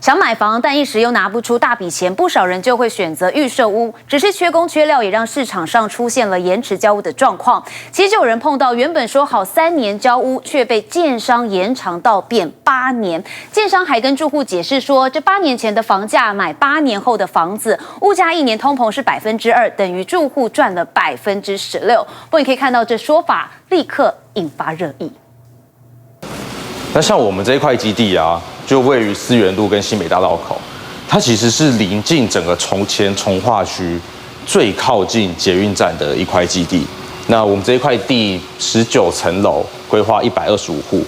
想买房，但一时又拿不出大笔钱，不少人就会选择预售屋。只是缺工缺料，也让市场上出现了延迟交屋的状况。其实就有人碰到原本说好3年交屋，却被建商延长到变8年。建商还跟住户解释说，这8年前的房价买8年后的房子，物价1年通膨是2%，等于住户赚了16%。不过你可以看到，这说法立刻引发热议。那像我们这一块基地啊，就位于思源路跟新北大道口，它其实是临近整个从化区最靠近捷运站的一块基地。那我们这一块地19层楼，规划125户。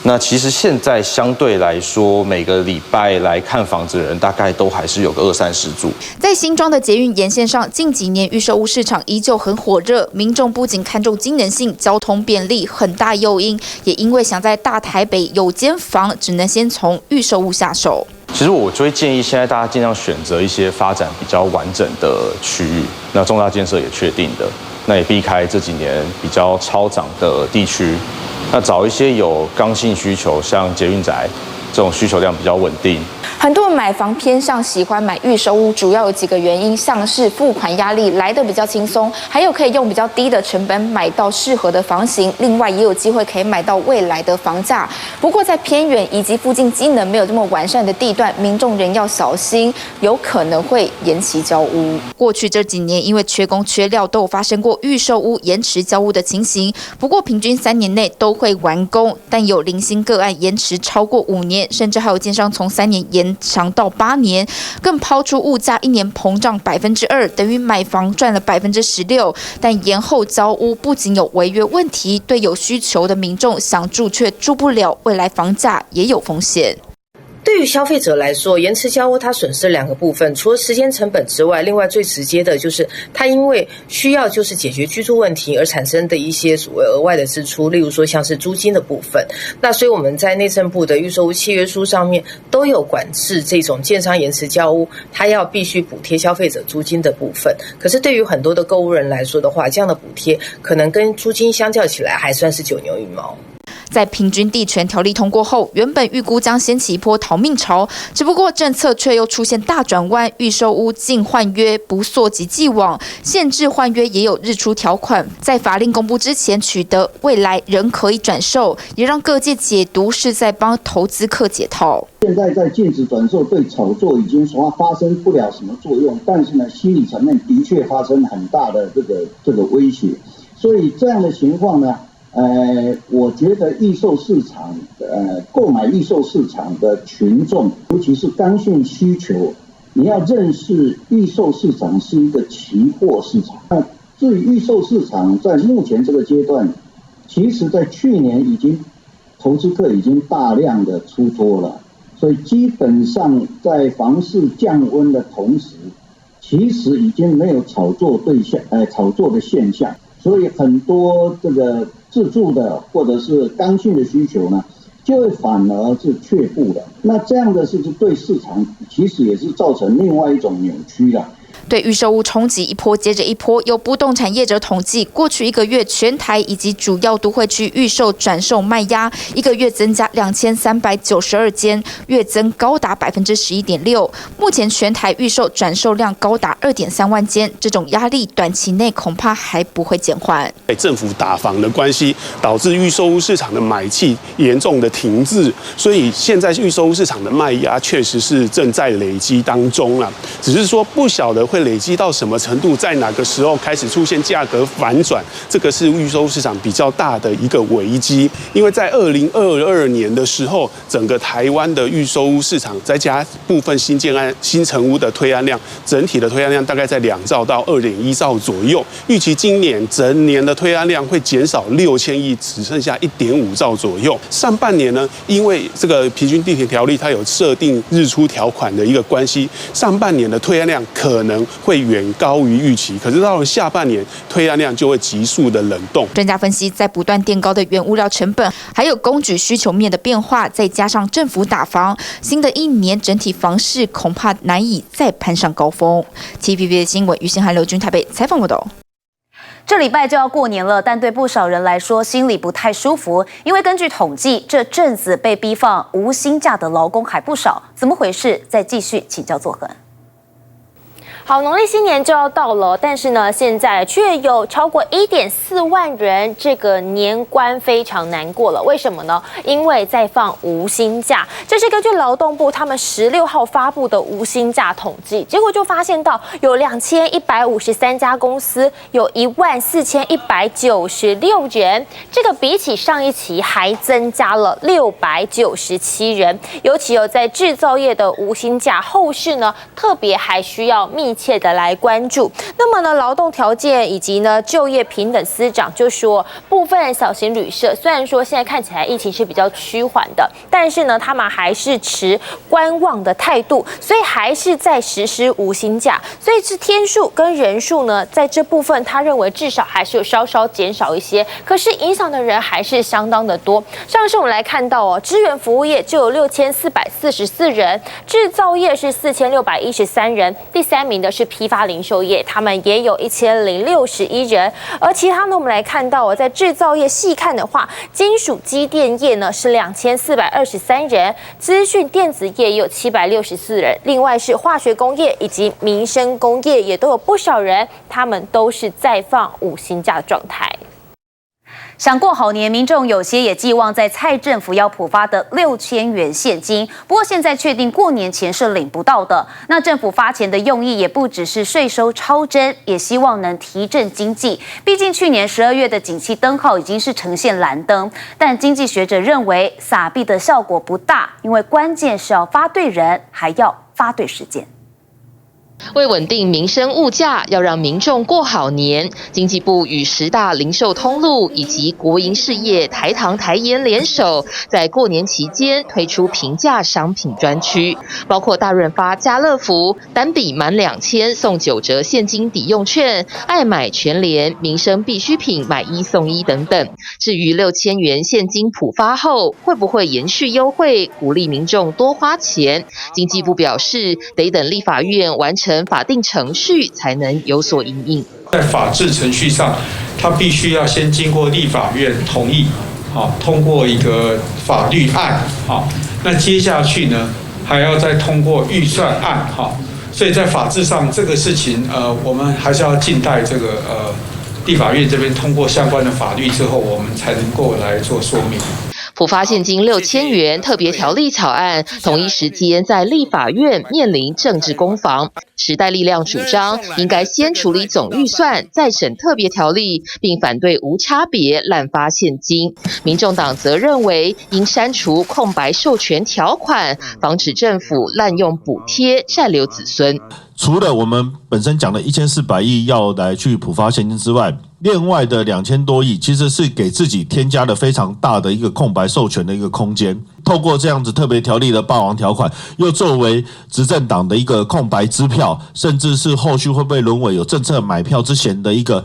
那其实现在相对来说，每个礼拜来看房子的人，大概都还是有个20-30组。在新庄的捷运沿线上，近几年预售屋市场依旧很火热，民众不仅看重机能性、交通便利，很大诱因，也因为想在大台北有间房，只能先从预售屋下手。其实我就会建议现在大家尽量选择一些发展比较完整的区域，那重大建设也确定的，那也避开这几年比较超涨的地区。那找一些有刚性需求，像捷运宅这种需求量比较稳定。很多人买房偏向喜欢买预售屋，主要有几个原因，像是付款压力来得比较轻松，还有可以用比较低的成本买到适合的房型，另外也有机会可以买到未来的房价。不过在偏远以及附近机能没有这么完善的地段，民众仍要小心，有可能会延期交屋。过去这几年因为缺工缺料，都有发生过预售屋延迟交屋的情形。不过平均3年内都会完工，但有零星个案延迟超过5年，甚至还有建商从3年延长到8年，更抛出物价1年膨胀2%，等于买房赚了16%。但延后交屋不仅有违约问题，对有需求的民众想住却住不了，未来房价也有风险。对于消费者来说，延迟交屋它损失2个部分，除了时间成本之外，另外最直接的就是它因为需要就是解决居住问题而产生的一些所谓额外的支出，例如说像是租金的部分。那所以我们在内政部的预售屋契约书上面都有管制这种建商延迟交屋，它要必须补贴消费者租金的部分。可是对于很多的购屋人来说的话，这样的补贴可能跟租金相较起来还算是9牛1毛。在平均地权条例通过后，原本预估将掀起一波逃命潮，只不过政策却又出现大转弯，预售屋禁换约不溯及既往，限制换约也有日出条款，在法令公布之前取得，未来仍可以转售，也让各界解读是在帮投资客解套。现在在禁止转售对炒作已经发生不了什么作用，但是呢，心理层面的确发生很大的这个威胁，所以这样的情况呢。我觉得预售市场，购买预售市场的群众，尤其是刚性需求，你要认识预售市场是一个期货市场。那至于预售市场，在目前这个阶段，其实在去年投资客已经大量的出脱了，所以基本上在房市降温的同时，其实已经没有炒作的现象，所以很多这个自住的或者是刚性的需求呢，就会反而是却步了。那这样的是不是对市场其实也是造成另外一种扭曲了？对预售屋冲击一波接着一波，有不动产业者统计，过去1个月全台以及主要都会区预售转售卖压1个月增加2392间，月增高达11.6%。目前全台预售转售量高达2.3万间，这种压力短期内恐怕还不会减缓。政府打房的关系，导致预售屋市场的买气严重的停滞，所以现在预售屋市场的卖压确实是正在累积当中了，只是说不晓得会累积到什么程度，在哪个时候开始出现价格反转，这个是预售市场比较大的一个危机。因为在2022年的时候，整个台湾的预售屋市场，再加部分新成屋的推案量，整体的推案量大概在2兆到2.1兆左右。预期今年整年的推案量会减少6000亿，只剩下1.5兆左右。上半年呢，因为这个平均地权条例它有设定日出条款的一个关系，上半年的推案量可能会远高于预期，可是到了下半年，推案量就会急速的冷冻。专家分析，在不断垫高的原物料成本，还有供给需求面的变化，再加上政府打房，新的1年整体房市恐怕难以再攀上高峰。TVB 的新闻，于新涵、刘军台北采访报道。这礼拜就要过年了，但对不少人来说心里不太舒服，因为根据统计，这阵子被逼放无薪假的劳工还不少，怎么回事？再继续请教作恒。好，农历新年就要到了，但是呢，现在却有超过1.4万人这个年关非常难过了。为什么呢？因为在放无薪假，这是根据劳动部他们16号发布的无薪假统计，结果就发现到有2153家公司，有14196人，这个比起上一期还增加了697人。尤其有在制造业的无薪假，后市呢特别还需要密切的来关注。那么呢，劳动条件以及呢就业平等司长就说，部分小型旅社虽然说现在看起来疫情是比较趋缓的，但是呢他们还是持观望的态度，所以还是在实施无薪假。所以是天数跟人数呢，在这部分他认为至少还是有稍稍减少一些，可是影响的人还是相当的多。上次我们来看到哦，支援服务业就有6444人，制造业是4613人，第3名的是批发零售业，他们也有1061人。而其他呢，我们来看到在制造业细看的话，金属机电业呢是2423人，资讯电子业也有764人，另外是化学工业以及民生工业也都有不少人，他们都是在放无薪假的状态。想过好年，民众有些也寄望在蔡政府要普发的6000元现金，不过现在确定过年前是领不到的。那政府发钱的用意也不只是税收超征，也希望能提振经济。毕竟去年12月的景气灯号已经是呈现蓝灯，但经济学者认为撒币的效果不大，因为关键是要发对人，还要发对时间。为稳定民生物价，要让民众过好年，经济部与10大零售通路以及国营事业台糖台盐联手，在过年期间推出平价商品专区，包括大润发、家乐福单笔满2000送9折现金抵用券，爱买全联民生必需品买1送1等等。至于6000元现金普发后，会不会延续优惠，鼓励民众多花钱？经济部表示，得等立法院完成法定程序才能有所因应。在法制程序上，它必须要先经过立法院同意，通过一个法律案，那接下去呢，还要再通过预算案，所以在法制上这个事情，我们还是要静待这个立法院这边通过相关的法律之后，我们才能够来做说明。普发现金6000元特别条例草案，同一时间在立法院面临政治攻防。时代力量主张应该先处理总预算，再审特别条例，并反对无差别滥发现金。民众党则认为应删除空白授权条款，防止政府滥用补贴占留子孙。除了我们本身讲的1400亿要来去普发现金之外，另外的2000多亿其实是给自己添加了非常大的一个空白授权的一个空间。透过这样子特别条例的霸王条款，又作为执政党的一个空白支票，甚至是后续会不会沦为有政策买票之前的一个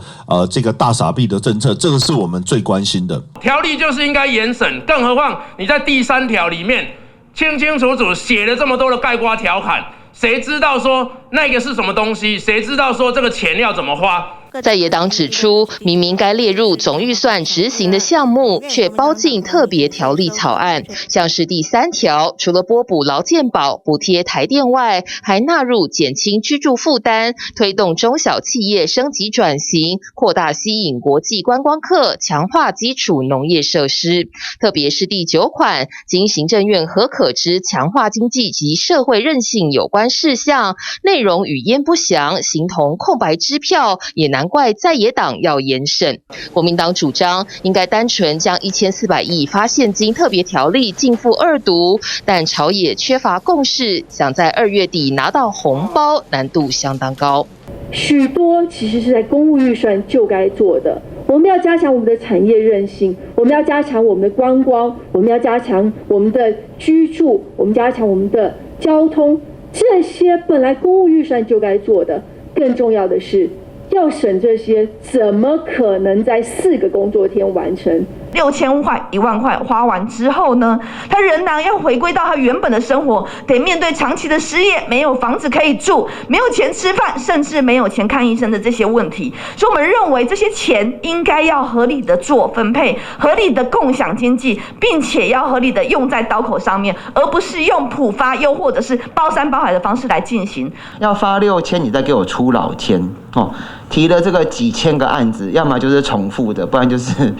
这个大撒币的政策，这个是我们最关心的。条例就是应该严审，更何况你在第3条里面清清楚楚写了这么多的概括条款，谁知道说那个是什么东西？谁知道说这个钱要怎么花？在野党指出，明明该列入总预算执行的项目，却包进特别条例草案，像是第3条，除了拨补劳健保、补贴台电外，还纳入减轻居住负担，推动中小企业升级转型，扩大吸引国际观光客，强化基础农业设施。特别是第9款，经行政院核可之强化经济及社会韧性有关事项，内容语焉不详，形同空白支票，也难怪在野党要严审。国民党主张应该单纯将1400亿发现金特别条例逕付2读，但朝野缺乏共识，想在2月底拿到红包难度相当高。许多其实是在公务预算就该做的，我们要加强我们的产业韧性，我们要加强我们的观光，我们要加强我们的居住，我们加强我们的交通，这些本来公务预算就该做的。更重要的是，要审这些，怎么可能在4个工作天完成？ 6000块、1万块花完之后呢，他仍然要回归到他原本的生活，得面对长期的失业、没有房子可以住、没有钱吃饭，甚至没有钱看医生的这些问题。所以我们认为这些钱应该要合理的做分配，合理的共享经济，并且要合理的用在刀口上面，而不是用普发又或者是包山包海的方式来进行。要发6000，你再给我出老千哦。提了这个几千个案子，要么就是重复的，不然就是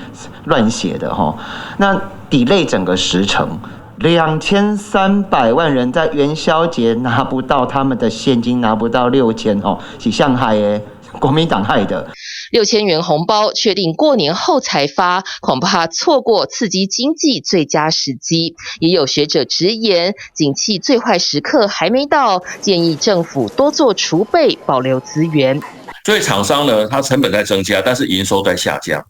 乱写的哈。那delay整个时程，2300万人在元宵节拿不到他们的现金，拿不到6000哦，是上海的国民党害的。6000元红包确定过年后才发，恐怕错过刺激经济最佳时机。也有学者直言，景气最坏时刻还没到，建议政府多做储备，保留资源。所以厂商呢，它成本在增加，但是营收在下降，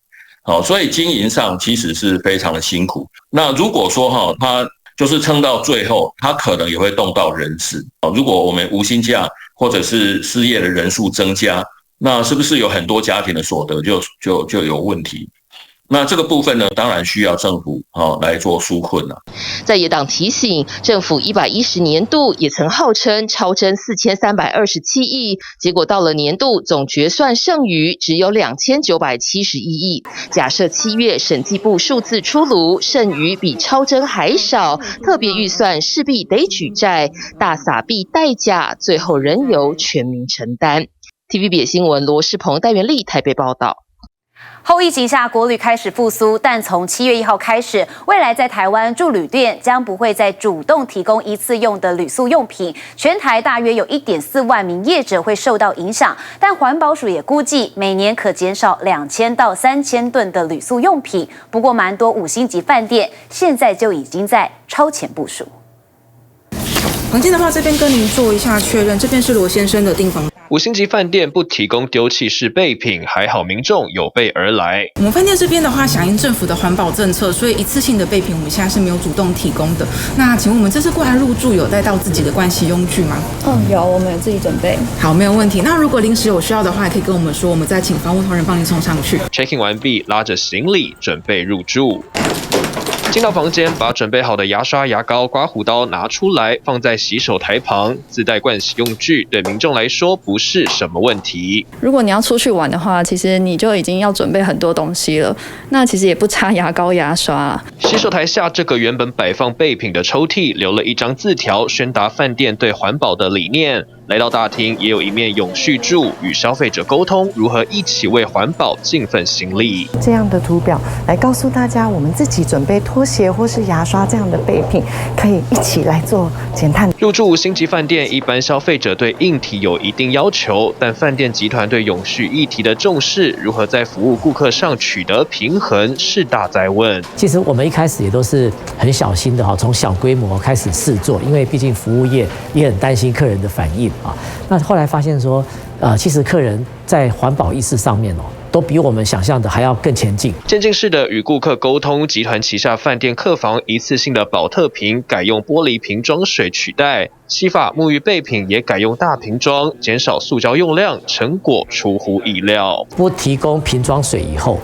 好，所以经营上其实是非常的辛苦。那如果说它就是撑到最后，它可能也会动到人事。如果我们无薪假或者是失业的人数增加，那是不是有很多家庭的所得就有问题？那这个部分呢，当然需要政府来做纾困了。在野党提醒，政府110年度也曾号称超征4327亿，结果到了年度总决算剩余只有2971亿。假设7月审计部数字出炉，剩余比超征还少，特别预算势必得举债，大撒币代价，最后仍由全民承担。TVB 新闻罗世鹏、戴元丽台北报道。后疫情下，国旅开始复苏，但从7月1号开始，未来在台湾住旅店将不会再主动提供一次用的旅宿用品。全台大约有1.4万名业者会受到影响，但环保署也估计每年可减少2000到3000吨的旅宿用品。不过，蛮多5星级饭店现在就已经在超前部署。房间的话，这边跟您做一下确认，这边是罗先生的订房。5星级饭店不提供丢弃式备品，还好民众有备而来。我们饭店这边的话，响应政府的环保政策，所以一次性的备品我们现在是没有主动提供的。那请问我们这次过来入住有带到自己的盥洗用具吗？有，我们有自己准备。好，没有问题。那如果临时有需要的话，也可以跟我们说，我们再请房务同仁帮您送上去。check in 完毕，拉着行李准备入住。进到房间，把准备好的牙刷、牙膏、刮胡刀拿出来，放在洗手台旁，自带盥洗用具，对民众来说不是什么问题。如果你要出去玩的话，其实你就已经要准备很多东西了，那其实也不差牙膏、牙刷。洗手台下这个原本摆放备品的抽屉，留了一张字条，宣达饭店对环保的理念。来到大厅，也有一面永续柱，与消费者沟通如何一起为环保尽份心力。这样的图表来告诉大家，我们自己准备拖鞋或是牙刷这样的备品，可以一起来做减碳。入住5星级饭店，一般消费者对硬体有一定要求，但饭店集团对永续议题的重视，如何在服务顾客上取得平衡，是大哉问。其实我们一开始也都是很小心的从小规模开始试做，因为毕竟服务业也很担心客人的反应。那后来发现说，其实客人在环保意识上面都比我们想象的还要更前进。渐进式的与顾客沟通，集团旗下饭店客房一次性的保特瓶改用玻璃瓶装水取代，洗发沐浴备品也改用大瓶装，减少塑胶用量，成果出乎意料。不提供瓶装水以后，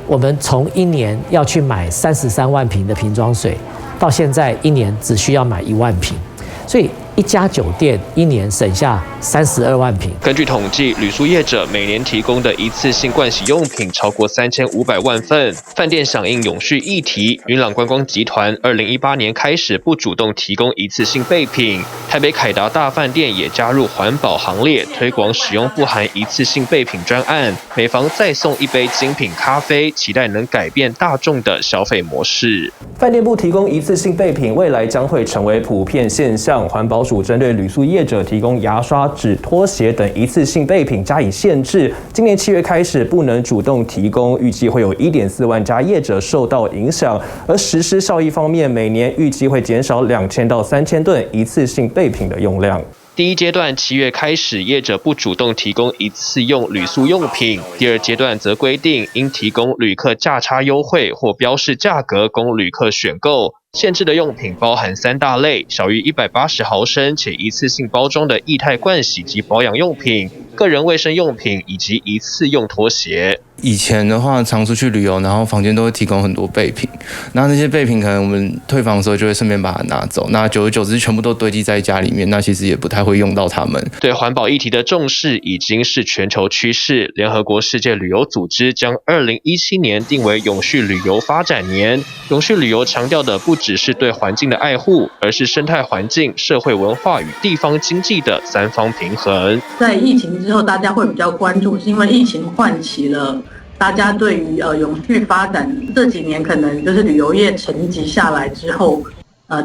我们从1年要去买33万瓶的瓶装水，到现在1年只需要买1万瓶，所以一家酒店1年省下32万瓶。根据统计，旅宿业者每年提供的一次性盥洗用品超过3500万份。饭店响应永续议题，云朗观光集团2018年开始不主动提供一次性备品，台北凯达大饭店也加入环保行列，推广使用不含一次性备品专案，每房再送1杯精品咖啡，期待能改变大众的消费模式。饭店不提供一次性备品，未来将会成为普遍现象。环保署针对旅宿业者提供牙刷、纸、拖鞋等一次性备品加以限制，今年7月开始不能主动提供，预计会有1.4万家业者受到影响。而实施效益方面，每年预计会减少2000到3000吨一次性备品的用量。第一阶段7月开始，业者不主动提供一次用旅宿用品。第二阶段则规定，应提供旅客价差优惠或标示价格供旅客选购。限制的用品包含3大类：小于180毫升且一次性包装的液态盥洗及保养用品，个人卫生用品以及一次用拖鞋。以前的话，常出去旅游，然后房间都会提供很多备品，那些备品可能我们退房的时候就会顺便把它拿走，那久而久之全部都堆积在家里面，那其实也不太会用到它们。对环保议题的重视已经是全球趋势，联合国世界旅游组织将2017年定为永续旅游发展年。永续旅游强调的不只是对环境的爱护，而是生态环境、社会文化与地方经济的三方平衡。在疫情之后，大家会比较关注，是因为疫情唤起了大家对于永续发展，这几年可能就是旅游业沉寂下来之后，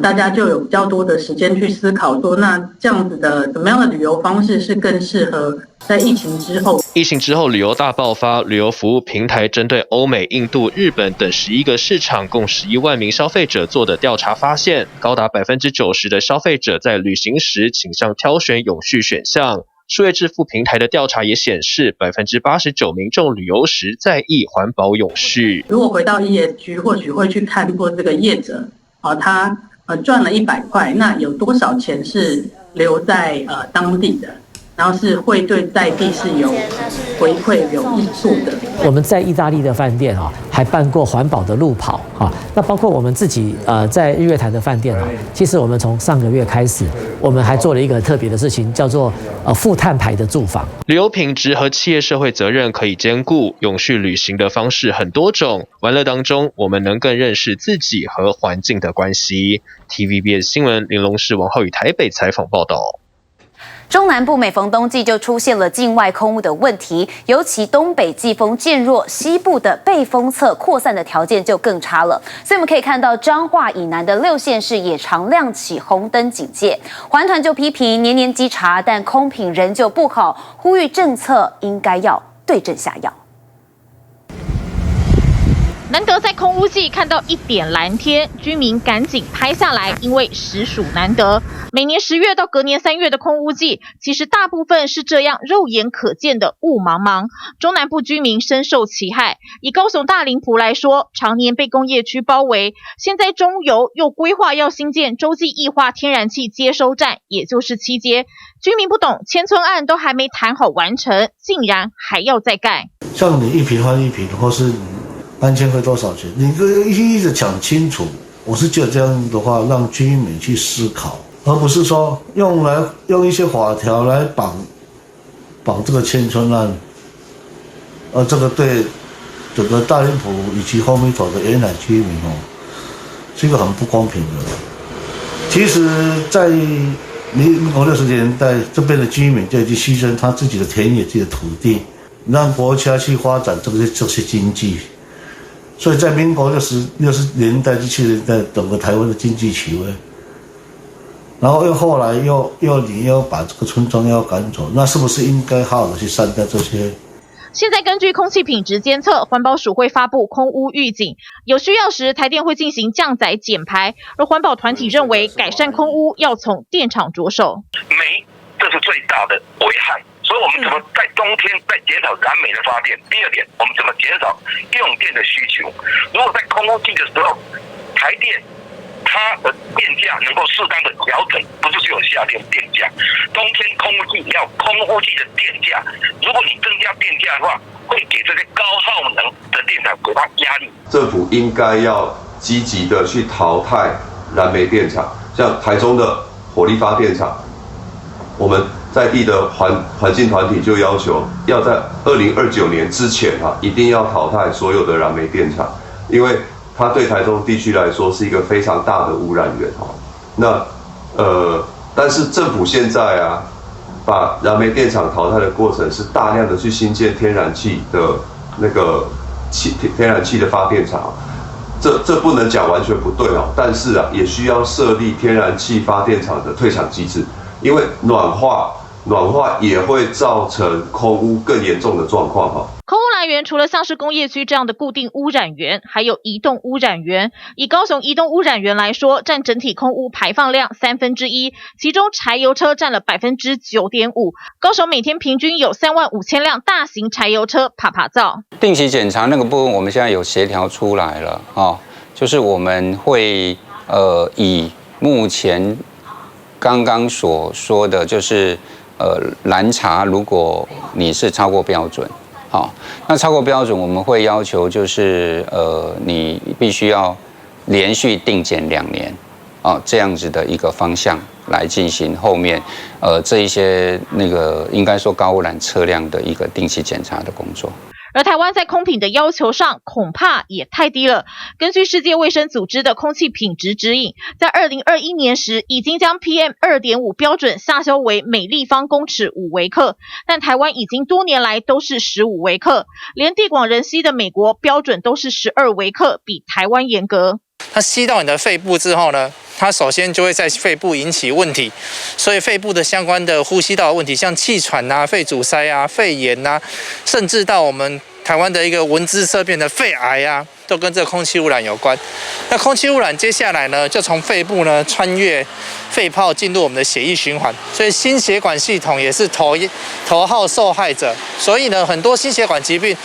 大家就有比较多的时间去思考说，那这样子的怎么样的旅游方式是更适合在疫情之后。疫情之后旅游大爆发，旅游服务平台针对欧美、印度、日本等11个市场，共11万名消费者做的调查发现，高达90%的消费者在旅行时倾向挑选永续选项。数位致富平台的调查也显示，89%民众旅游时在意环保永续。如果回到 ESG， 或许会去看过这个业者，他赚了100块，那有多少钱是留在当地的？然后是会对在地是有回馈、有益处的。我们在意大利的饭店还办过环保的路跑那包括我们自己在日月潭的饭店其实我们从上个月开始，我们还做了一个特别的事情，叫做负碳排的住房。旅游品质和企业社会责任可以兼顾，永续旅行的方式很多种。玩乐当中，我们能更认识自己和环境的关系。TVBS 新闻林龙世、王浩宇台北采访报道。中南部每逢冬季就出现了境外空污的问题，尤其东北季风渐弱，西部的背风侧扩散的条件就更差了。所以我们可以看到，彰化以南的6县市也常亮起红灯警戒。环团就批评年年稽查，但空品仍旧不好，呼吁政策应该要对症下药。难得在空污季看到一点蓝天，居民赶紧拍下来，因为实属难得。每年10月到隔年3月的空污季，其实大部分是这样肉眼可见的雾茫茫，中南部居民深受其害。以高雄大林埔来说，常年被工业区包围，现在中油又规划要新建洲际液化天然气接收站，也就是7接。居民不懂，迁村案都还没谈好完成，竟然还要再盖。像你1坪换1坪，或是搬迁会多少钱？你一直讲清楚。我是觉得这样的话，让居民去思考，而不是说用一些法条来绑这个迁村案，这个对整个大林埔以及后面头的沿海居民是一个很不公平的。其实，在民国60年代，这边的居民就已经牺牲他自己的田野、自己的土地，让国家去发展这些经济。所以在民国60年代、70年代，整个台湾的经济起飞，然后后来你又把这个村庄要赶走，那是不是应该好好的去善待这些？现在根据空气品质监测，环保署会发布空污预警，有需要时台电会进行降载减排。而环保团体认为，改善空污要从电厂着手。煤，这是最大的危害。所以我们怎么在冬天在减少燃煤的发电？第二点，我们怎么减少用电的需求？如果在空污季的时候，台电它的电价能够适当的调整，不是只有夏天电价，冬天空污季要空污季的电价，如果你增加电价的话，会给这些高耗能的电厂给它压力。政府应该要积极的去淘汰燃煤电厂，像台中的火力发电厂，我们在地的环境团体就要求要在2029年之前一定要淘汰所有的燃煤电厂，因为它对台中地区来说是一个非常大的污染源那但是政府现在把燃煤电厂淘汰的过程是大量的去新建天然气的天然气的发电厂，这不能讲完全不对但是也需要设立天然气发电厂的退场机制，因为暖化也会造成空污更严重的状况空污来源除了像是工业区这样的固定污染源，还有移动污染源。以高雄移动污染源来说，占整体空污排放量1/3，其中柴油车占了9.5%。高雄每天平均有35000辆大型柴油车趴噪。定期检查那个部分，我们现在有协调出来了就是我们会以目前刚刚所说的，就是拦查，如果你是超过标准，好，那超过标准，我们会要求就是你必须要连续定检2年，这样子的一个方向来进行后面这一些应该说高污染车辆的一个定期检查的工作。而台湾在空品的要求上恐怕也太低了。根据世界卫生组织的空气品质指引，在2021年时已经将 PM2.5 标准下修为每立方公尺5微克，但台湾已经多年来都是15微克，连地广人稀的美国标准都是12微克，比台湾严格。它吸到你的肺部之后呢，它首先就会在肺部引起问题，所以肺部的相关的呼吸道的问题，像气喘啊、肺阻塞啊、肺炎啊，甚至到我们台湾的一个闻之色变的肺癌啊，都跟这个空气污染有关。那空气污染接下来呢，就从肺部呢穿越肺泡进入我们的血液循环，所以心血管系统也是头号受害者。所以呢，很多心血管疾病，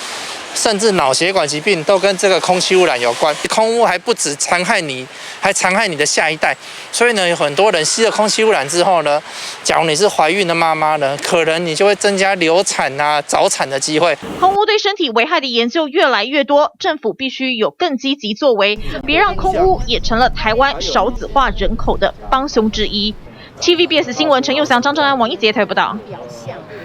甚至脑血管疾病都跟这个空气污染有关。空污还不止残害你，还残害你的下一代。所以呢，有很多人吸了空气污染之后呢，假如你是怀孕的妈妈呢，可能你就会增加流产啊、早产的机会。空污对身体危害的研究越来越多，政府必须有更积极作为，别让空污也成了台湾少子化人口的帮凶之一。TVBS 新闻陈佑祥、张正安、王一杰台报道。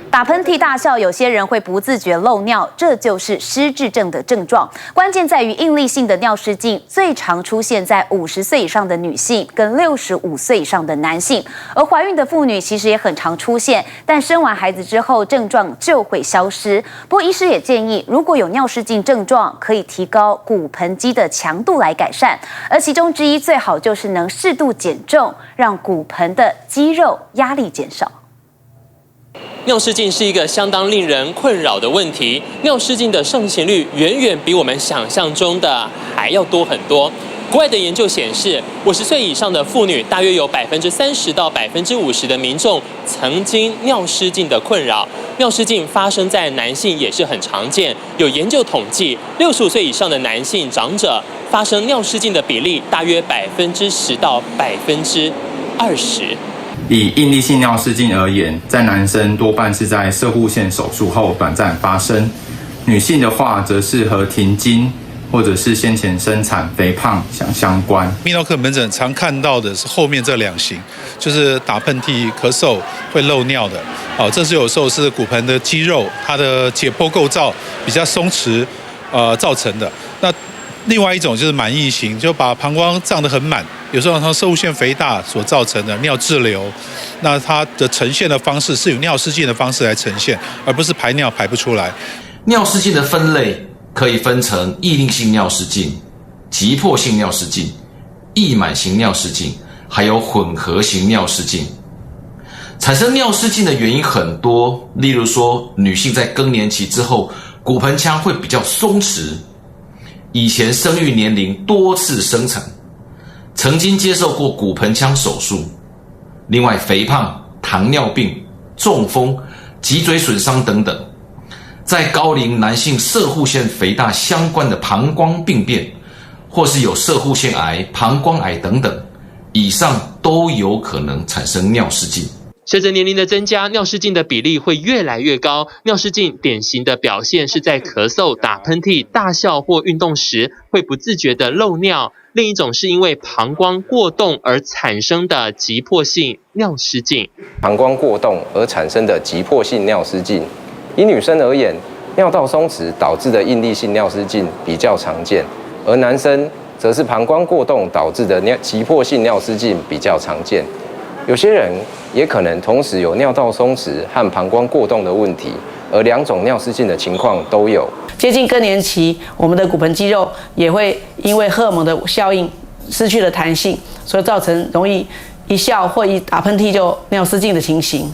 打喷嚏、大笑，有些人会不自觉漏尿，这就是失智症的症状。关键在于应力性的尿失禁，最常出现在50岁以上的女性跟65岁以上的男性，而怀孕的妇女其实也很常出现，但生完孩子之后症状就会消失。不过医师也建议，如果有尿失禁症状，可以提高骨盆肌的强度来改善，而其中之一最好就是能适度减重，让骨盆的肌肉压力减少。尿失禁是一个相当令人困扰的问题，尿失禁的盛行率远远比我们想象中的还要多很多。国外的研究显示，50岁以上的妇女大约有30%到50%的民众曾经尿失禁的困扰。尿失禁发生在男性也是很常见，有研究统计，65岁以上的男性长者发生尿失禁的比例大约10%到20%。以应力性尿失禁而言，在男生多半是在攝護腺手术后短暂发生，女性的话则是和停经或者是先前生产、肥胖相关。泌尿科门诊常看到的是后面这2型，就是打喷嚏、咳嗽会漏尿的。这是有时候是骨盆的肌肉它的解剖构造比较松弛造成的。那另外一种就是满溢型，就把膀胱胀得很满，有时候它攝護腺肥大所造成的尿滞留，那它的呈现的方式是以尿失禁的方式来呈现，而不是排尿排不出来。尿失禁的分类可以分成异力性尿失禁、急迫性尿失禁、溢满型尿失禁，还有混合型尿失禁。产生尿失禁的原因很多，例如说女性在更年期之后，骨盆腔会比较松弛，以前生育年龄多次生产，曾经接受过骨盆腔手术，另外肥胖、糖尿病、中风、脊椎损伤等等，在高龄男性攝護腺肥大相关的膀胱病变，或是有攝護腺癌、膀胱癌等等，以上都有可能产生尿失禁。随着年龄的增加，尿失禁的比例会越来越高。尿失禁典型的表现是在咳嗽、打喷嚏、大笑或运动时会不自觉的漏尿。另一种是因为膀胱过动而产生的急迫性尿失禁。膀胱过动而产生的急迫性尿失禁，以女生而言，尿道松弛导致的应力性尿失禁比较常见，而男生则是膀胱过动导致的急迫性尿失禁比较常见。有些人也可能同时有尿道松弛和膀胱过动的问题，而2种尿失禁的情况都有。接近更年期，我们的骨盆肌肉也会因为荷尔蒙的效应失去了弹性，所以造成容易一笑或一打喷嚏就尿失禁的情形。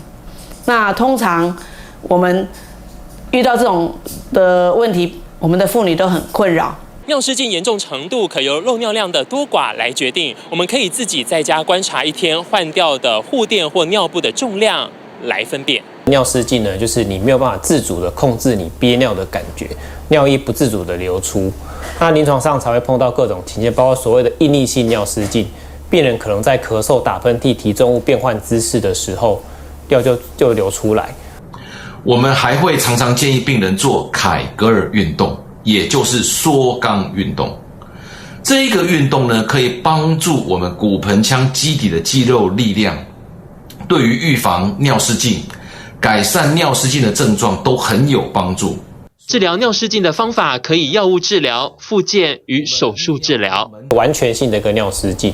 那通常我们遇到这种的问题，我们的妇女都很困扰。尿失禁严重程度可由漏尿量的多寡来决定，我们可以自己在家观察1天换掉的护垫或尿布的重量来分辨。尿失禁呢，就是你没有办法自主的控制你憋尿的感觉，尿液不自主的流出。那临床上才会碰到各种情境，包括所谓的应力性尿失禁，病人可能在咳嗽、打喷嚏、提重物、变换姿势的时候，尿就流出来。我们还会常常建议病人做凯格尔运动，也就是缩肛运动。这一个运动呢，可以帮助我们骨盆腔基底的肌肉力量，对于预防尿失禁、改善尿失禁的症状都很有帮助。治疗尿失禁的方法可以药物治疗、复健与手术治疗。完全性的一个尿失禁，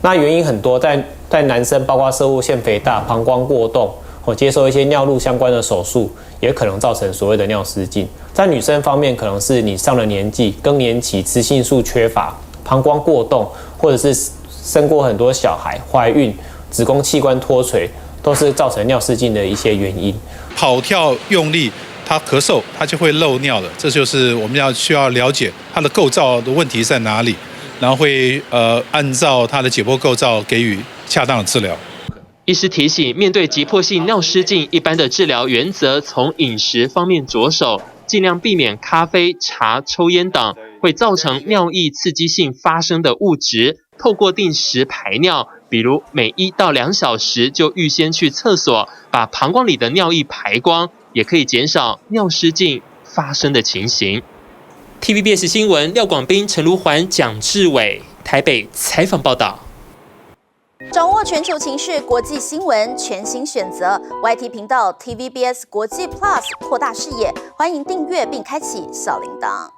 那原因很多，在男生包括攝護腺肥大、膀胱过动，接受一些尿路相关的手术，也可能造成所谓的尿失禁。在女生方面，可能是你上了年纪、更年期、雌性素缺乏、膀胱过动，或者是生过很多小孩、怀孕、子宫器官脱垂，都是造成尿失禁的一些原因。跑跳用力，他咳嗽，他就会漏尿了。这就是我们需要了解它的构造的问题在哪里，然后会按照它的解剖构造给予恰当的治疗。医师提醒，面对急迫性尿失禁，一般的治疗原则从饮食方面着手，尽量避免咖啡、茶、抽烟等会造成尿液刺激性发生的物质，透过定时排尿，比如每1到2小时就预先去厕所，把膀胱里的尿液排光，也可以减少尿失禁发生的情形。TVBS 新闻廖广斌、陈如环、蒋志伟台北采访报道。掌握全球情势、国际新闻，全新选择 YT 频道 TVBS 国际 Plus， 扩大视野。欢迎订阅并开启小铃铛。